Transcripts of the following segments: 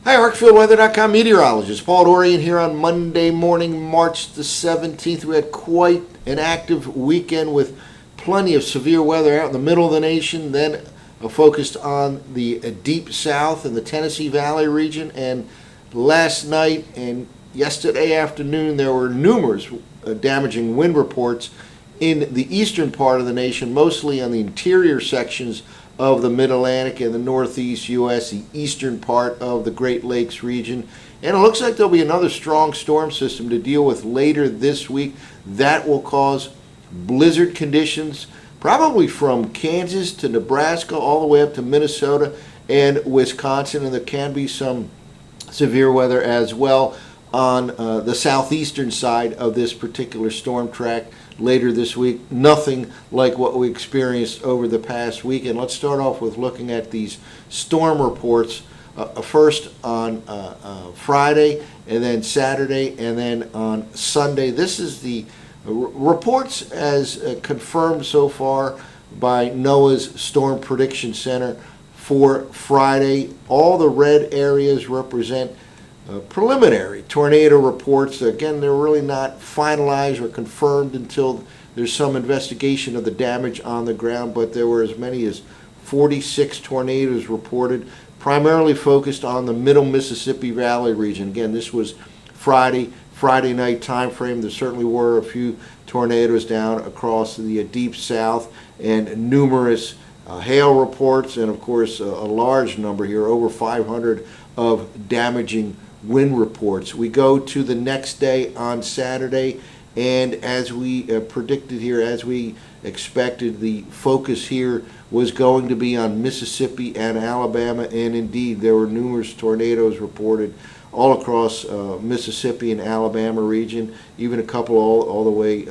Hi, ArcfieldWeather.com meteorologist Paul Dorian here on Monday morning, March the 17th. We had quite an active weekend with plenty of severe weather out in the middle of the nation, then focused on the deep south and the Tennessee Valley region. And last night and yesterday afternoon, there were numerous damaging wind reports in the eastern part of the nation, mostly on the interior sections of the Mid-Atlantic and the Northeast U.S., the eastern part of the Great Lakes region. And it looks like there'll be another strong storm system to deal with later this week. That will cause blizzard conditions, probably from Kansas to Nebraska, all the way up to Minnesota and Wisconsin. And there can be some severe weather as well on the southeastern side of this particular storm track later this week. Nothing like what we experienced over the past week. And let's start off with looking at these storm reports first on Friday, and then Saturday, and then on Sunday. This is the reports as confirmed so far by NOAA's Storm Prediction Center for Friday. All the red areas represent preliminary tornado reports. Again, they're really not finalized or confirmed until there's some investigation of the damage on the ground, but there were as many as 46 tornadoes reported, primarily focused on the middle Mississippi Valley region. Again, this was Friday night time frame. There certainly were a few tornadoes down across the deep south, and numerous hail reports, and of course a large number here, over 500 of damaging wind reports. We go to the next day on Saturday, and as we predicted here, as we expected, the focus here was going to be on Mississippi and Alabama, and indeed there were numerous tornadoes reported all across Mississippi and Alabama region, even a couple all the way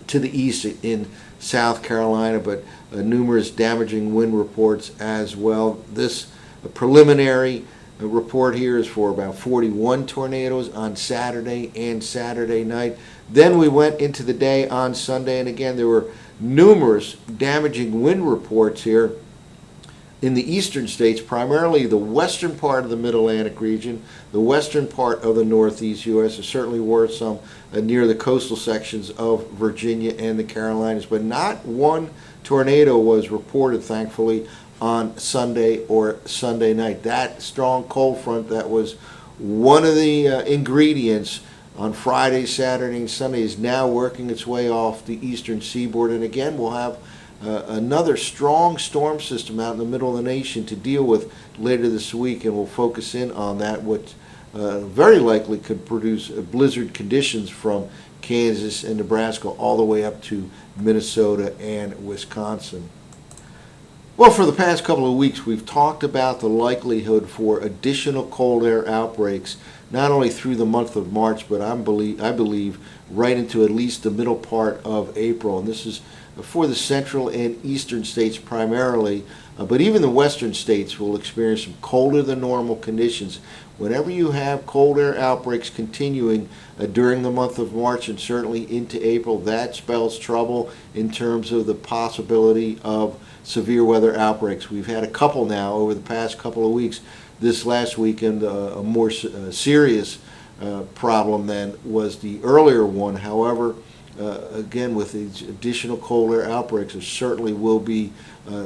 to the east in South Carolina, but numerous damaging wind reports as well. This preliminary report here is for about 41 tornadoes on Saturday and Saturday night. Then we went into the day on Sunday, and again there were numerous damaging wind reports here in the eastern states, primarily the western part of the Mid-Atlantic region, the western part of the Northeast U.S. There certainly were some near the coastal sections of Virginia and the Carolinas, but not one tornado was reported, thankfully, on Sunday or Sunday night. That strong cold front that was one of the ingredients on Friday, Saturday, and Sunday is now working its way off the eastern seaboard. And again, we'll have another strong storm system out in the middle of the nation to deal with later this week, and we'll focus in on that, which very likely could produce blizzard conditions from Kansas and Nebraska all the way up to Minnesota and Wisconsin. Well, for the past couple of weeks, we've talked about the likelihood for additional cold air outbreaks, not only through the month of March, but I believe right into at least the middle part of April. And this is for the central and eastern states primarily, but even the western states will experience some colder than normal conditions. Whenever you have cold air outbreaks continuing during the month of March and certainly into April, that spells trouble in terms of the possibility of severe weather outbreaks. We've had a couple now over the past couple of weeks. This last weekend, a more serious problem than was the earlier one. However, again, with these additional cold air outbreaks, there certainly will be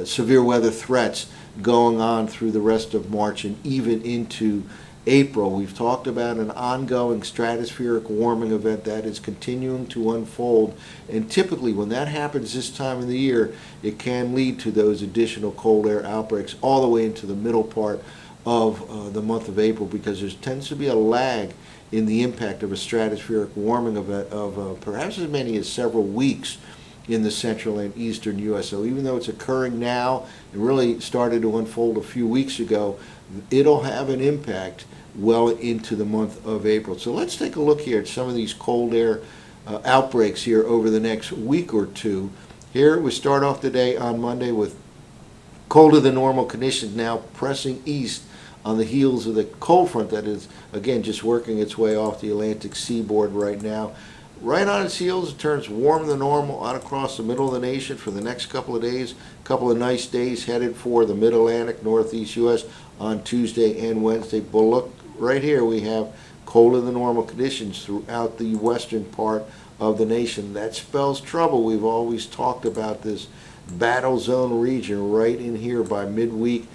severe weather threats going on through the rest of March and even into April. We've talked about an ongoing stratospheric warming event that is continuing to unfold, and typically when that happens this time of the year, it can lead to those additional cold air outbreaks all the way into the middle part of the month of April, because there tends to be a lag in the impact of a stratospheric warming event of perhaps as many as several weeks in the central and eastern U.S. So even though it's occurring now, it really started to unfold a few weeks ago, it'll have an impact well into the month of April. So let's take a look here at some of these cold air outbreaks here over the next week or two. Here we start off the day on Monday with colder than normal conditions now pressing east on the heels of the cold front that is, again, just working its way off the Atlantic seaboard right now. right on its heels, it turns warmer than normal out across the middle of the nation for the next couple of days. A couple of nice days headed for the mid-Atlantic, northeast U.S. on Tuesday and Wednesday. But look, right here we have colder than normal conditions throughout the western part of the nation. That spells trouble. We've always talked about this battle zone region right in here by midweek,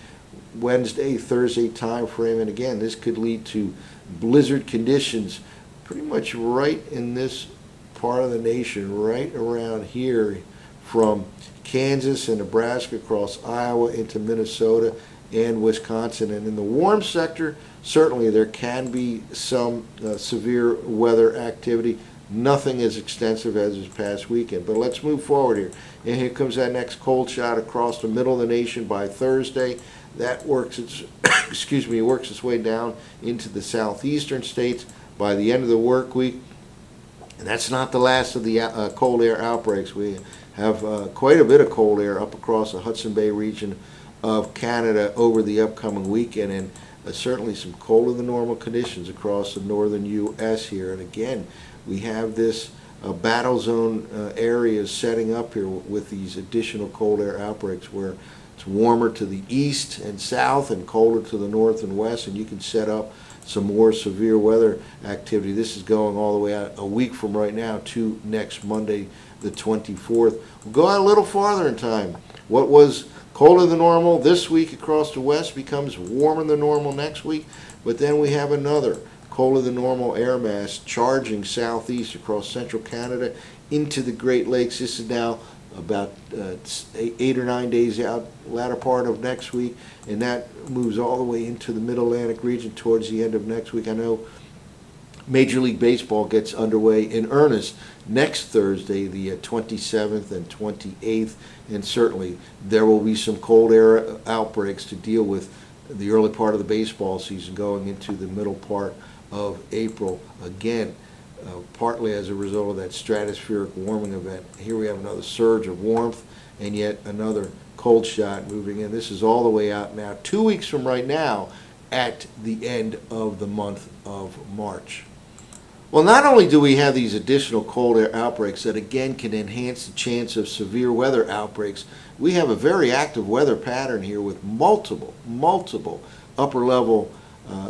Wednesday, Thursday time frame. And again, this could lead to blizzard conditions pretty much right in this part of the nation, right around here from Kansas and Nebraska across Iowa into Minnesota and Wisconsin. And in the warm sector, certainly there can be some severe weather activity. Nothing as extensive as this past weekend. But let's move forward here. And here comes that next cold shot across the middle of the nation by Thursday. That works its works its way down into the southeastern states by the end of the work week. And that's not the last of the cold air outbreaks. We have quite a bit of cold air up across the Hudson Bay region of Canada over the upcoming weekend, and certainly some colder than normal conditions across the northern U.S. here. And again, we have this battle zone areas setting up here with these additional cold air outbreaks where it's warmer to the east and south and colder to the north and west, and you can set up some more severe weather activity. This is going all the way out a week from right now to next Monday, the 24th. We'll go out a little farther in time. What was colder than normal this week across the west becomes warmer than normal next week, but then we have another colder than normal air mass charging southeast across central Canada into the Great Lakes. This is now about 8 or 9 days out, latter part of next week, and that moves all the way into the Mid-Atlantic region towards the end of next week. I know Major League Baseball gets underway in earnest next Thursday, the 27th and 28th, and certainly there will be some cold air outbreaks to deal with the early part of the baseball season going into the middle part of April. Again, partly as a result of that stratospheric warming event. Here we have another surge of warmth and yet another cold shot moving in. This is all the way out now, 2 weeks from right now, at the end of the month of March. Well, not only do we have these additional cold air outbreaks that again can enhance the chance of severe weather outbreaks, we have a very active weather pattern here with multiple upper level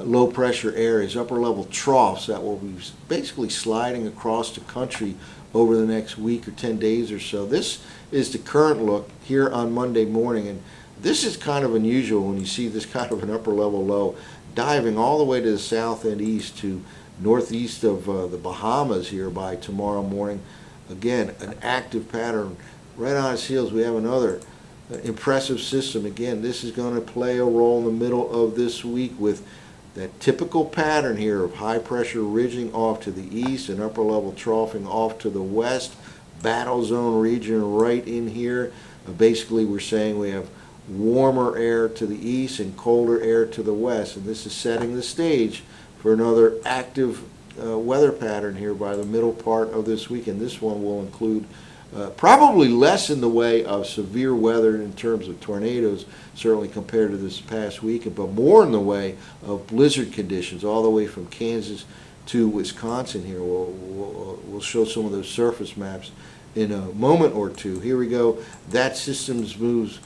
low pressure areas, upper level troughs that will be basically sliding across the country over the next week or 10 days or so. This is the current look here on Monday morning, and this is kind of unusual when you see this kind of an upper level low diving all the way to the south and east to northeast of the Bahamas here by tomorrow morning. Again, an active pattern. Right on its heels we have another impressive system. Again, this is going to play a role in the middle of this week with that typical pattern here of high pressure ridging off to the east and upper level troughing off to the west. Battle zone region right in here. Basically we're saying we have warmer air to the east and colder air to the west, and this is setting the stage for another active weather pattern here by the middle part of this week. And this one will include probably less in the way of severe weather in terms of tornadoes, certainly compared to this past weekend, but more in the way of blizzard conditions all the way from Kansas to Wisconsin here. We'll show some of those surface maps in a moment or two. Here we go. That system moves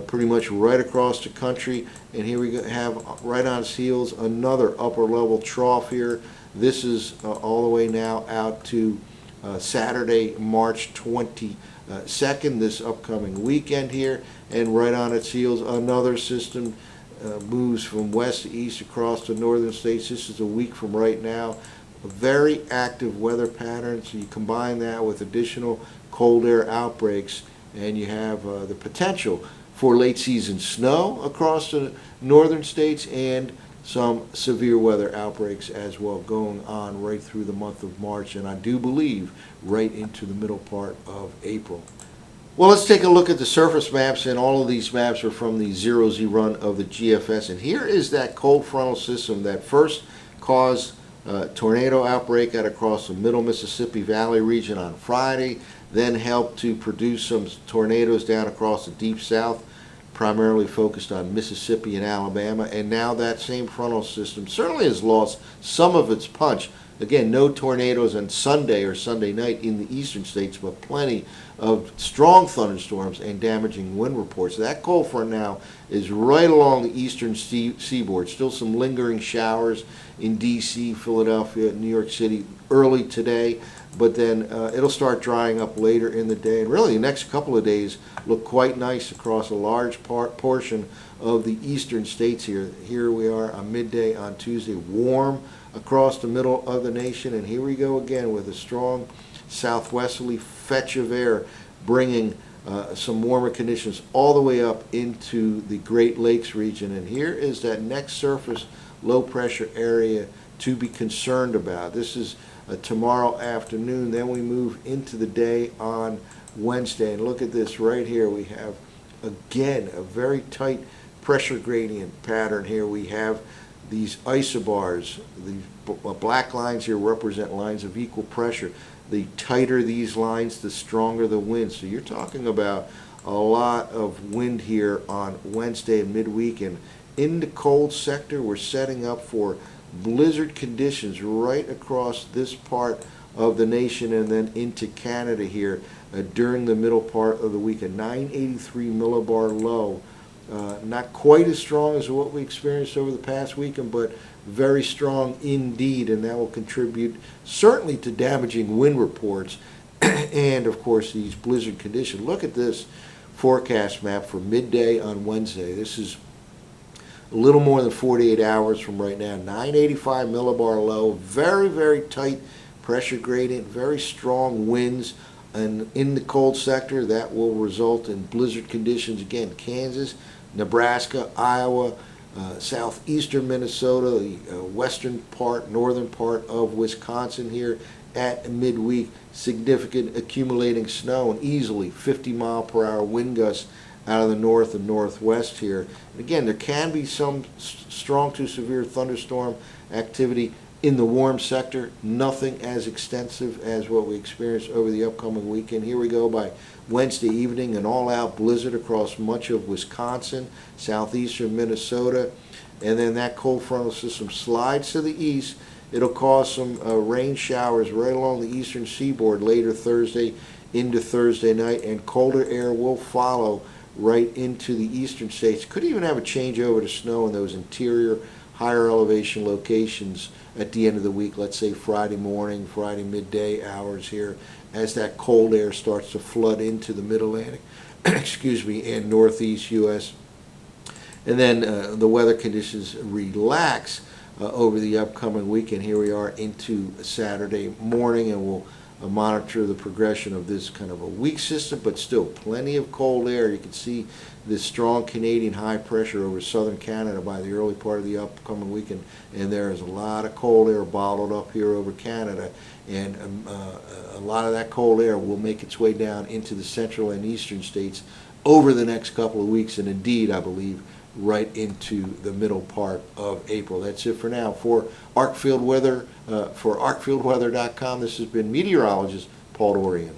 pretty much right across the country, and here we have right on its heels another upper level trough here. This is all the way now out to Saturday, March 22nd, this upcoming weekend here, and right on its heels another system moves from west to east across the northern states. This is a week from right now. A very active weather pattern, so you combine that with additional cold air outbreaks and you have the potential for late season snow across the northern states and some severe weather outbreaks as well going on right through the month of March, and I do believe right into the middle part of April. Well, let's take a look at the surface maps, and all of these maps are from the 0Z run of the GFS. And here is that cold frontal system that first caused a tornado outbreak out across the middle Mississippi Valley region on Friday, then helped to produce some tornadoes down across the deep south primarily focused on Mississippi and Alabama, and now that same frontal system certainly has lost some of its punch. Again, no tornadoes on Sunday or Sunday night in the eastern states, but plenty of strong thunderstorms and damaging wind reports. That cold front now is right along the eastern seaboard. Still some lingering showers in D.C., Philadelphia, New York City early today, but then it'll start drying up later in the day. And really, the next couple of days look quite nice across a large portion of the eastern states here. Here we are on midday on Tuesday, warm across the middle of the nation, and here we go again with a strong southwesterly fetch of air bringing some warmer conditions all the way up into the Great Lakes region. And here is that next surface low pressure area to be concerned about. This is tomorrow afternoon. Then we move into the day on Wednesday, and look at this right here. We have again a very tight pressure gradient pattern here. We have these isobars. The black lines here represent lines of equal pressure. The tighter these lines, the stronger the wind. So you're talking about a lot of wind here on Wednesday and midweek. And in the cold sector, we're setting up for blizzard conditions right across this part of the nation and then into Canada here during the middle part of the week. A 983 millibar low. Not quite as strong as what we experienced over the past weekend, but very strong indeed, and that will contribute certainly to damaging wind reports and, of course, these blizzard conditions. Look at this forecast map for midday on Wednesday. This is a little more than 48 hours from right now. 985 millibar low, very, very tight pressure gradient, very strong winds, and in the cold sector, that will result in blizzard conditions. Again, Kansas, Nebraska, Iowa, southeastern Minnesota, the western part, northern part of Wisconsin here at midweek. Significant accumulating snow and easily 50-mile-per-hour wind gusts out of the north and northwest here. And again, there can be some strong to severe thunderstorm activity in the warm sector, nothing as extensive as what we experienced over the upcoming weekend. Here we go by Wednesday evening, an all-out blizzard across much of Wisconsin, southeastern Minnesota, and then that cold frontal system slides to the east. It'll cause some rain showers right along the eastern seaboard later Thursday into Thursday night, and colder air will follow right into the eastern states. Could even have a changeover to snow in those interior higher elevation locations at the end of the week, let's say Friday morning, Friday midday hours here, as that cold air starts to flood into the mid-Atlantic, and northeast U.S. And then the weather conditions relax over the upcoming weekend. Here we are into Saturday morning, and we'll monitor the progression of this kind of a weak system, but still plenty of cold air. You can see this strong Canadian high pressure over southern Canada by the early part of the upcoming weekend, and there is a lot of cold air bottled up here over Canada, and a lot of that cold air will make its way down into the central and eastern states over the next couple of weeks, and indeed, I believe, right into the middle part of April. That's it for now. For ArcFieldWeather, for ArcFieldWeather.com, this has been meteorologist Paul Dorian.